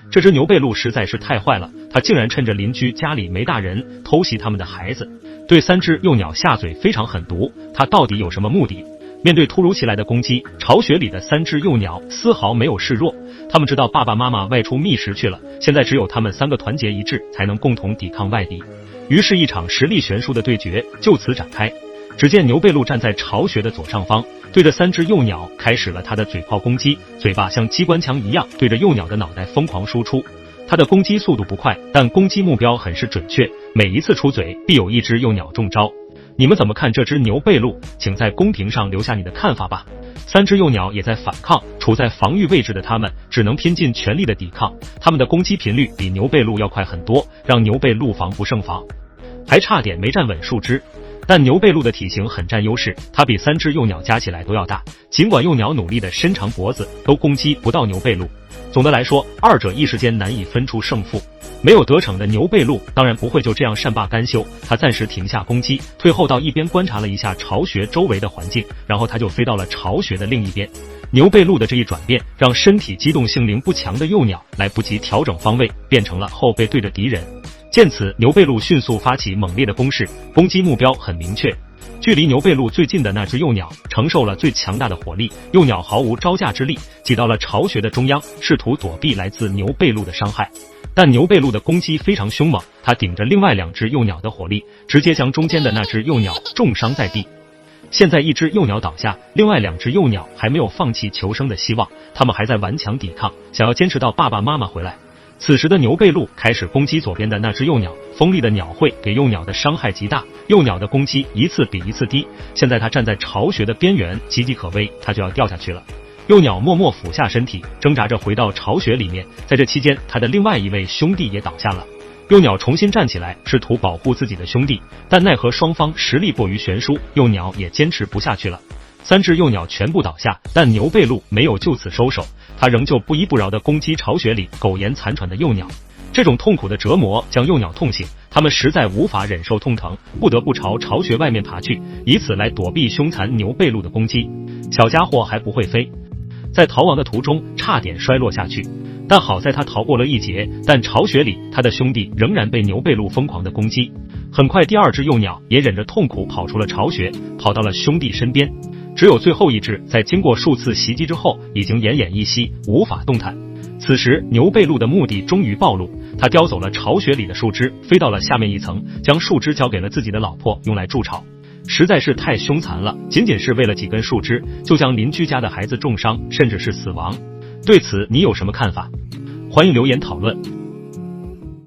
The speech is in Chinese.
这只牛背鹿实在是太坏了，它竟然趁着邻居家里没大人，偷袭他们的孩子，对3只幼鸟下嘴非常狠毒。它到底有什么目的？面对突如其来的攻击，巢穴里的3只幼鸟丝毫没有示弱。他们知道爸爸妈妈外出觅食去了，现在只有他们3个团结一致，才能共同抵抗外敌。于是，一场实力悬殊的对决就此展开。只见牛背鹿站在巢穴的左上方，对着3只幼鸟开始了他的嘴炮攻击，嘴巴像机关枪一样对着幼鸟的脑袋疯狂输出。他的攻击速度不快，但攻击目标很是准确，每一次出嘴必有1只幼鸟中招。你们怎么看这只牛背鹿？请在公屏上留下你的看法吧。3只幼鸟也在反抗，处在防御位置的他们只能拼尽全力的抵抗，他们的攻击频率比牛背鹿要快很多，让牛背鹿防不胜防，还差点没站稳树枝。但牛背鹿的体型很占优势，它比3只幼鸟加起来都要大，尽管幼鸟努力的伸长脖子，都攻击不到牛背鹿。总的来说，二者一时间难以分出胜负。没有得逞的牛背鹿当然不会就这样善罢甘休，它暂时停下攻击，退后到一边观察了一下巢穴周围的环境，然后它就飞到了巢穴的另一边。牛背鹿的这一转变，让身体机动性灵不强的幼鸟来不及调整方位，变成了后背对着敌人。见此，牛背鹿迅速发起猛烈的攻势，攻击目标很明确。距离牛背鹿最近的那只幼鸟承受了最强大的火力，幼鸟毫无招架之力，挤到了巢穴的中央，试图躲避来自牛背鹿的伤害。但牛背鹿的攻击非常凶猛，它顶着另外2只幼鸟的火力，直接将中间的那只幼鸟重伤在地。现在1只幼鸟倒下，另外2只幼鸟还没有放弃求生的希望，它们还在顽强抵抗，想要坚持到爸爸妈妈回来。此时的牛背鹿开始攻击左边的那只幼鸟，锋利的鸟喙给幼鸟的伤害极大，幼鸟的攻击一次比一次低。现在它站在巢穴的边缘，岌岌可危，它就要掉下去了。幼鸟默默俯下身体，挣扎着回到巢穴里面。在这期间，它的另外一位兄弟也倒下了。幼鸟重新站起来，试图保护自己的兄弟，但奈何双方实力过于悬殊，幼鸟也坚持不下去了。3只幼鸟全部倒下，但牛背鹿没有就此收手，它仍旧不依不饶地攻击巢穴里苟延残喘的幼鸟。这种痛苦的折磨将幼鸟痛醒，它们实在无法忍受痛疼，不得不朝巢穴外面爬去，以此来躲避凶残牛背鹿的攻击。小家伙还不会飞，在逃亡的途中差点摔落下去，但好在他逃过了一劫。但巢穴里他的兄弟仍然被牛背鹿疯狂的攻击。很快第2只幼鸟也忍着痛苦跑出了巢穴，跑到了兄弟身边。只有最后1只在经过数次袭击之后已经奄奄一息，无法动弹。此时牛背鹿的目的终于暴露，他叼走了巢穴里的树枝，飞到了下面一层，将树枝交给了自己的老婆用来筑巢。实在是太凶残了，仅仅是为了几根树枝就将邻居家的孩子重伤，甚至是死亡。对此你有什么看法？欢迎留言讨论。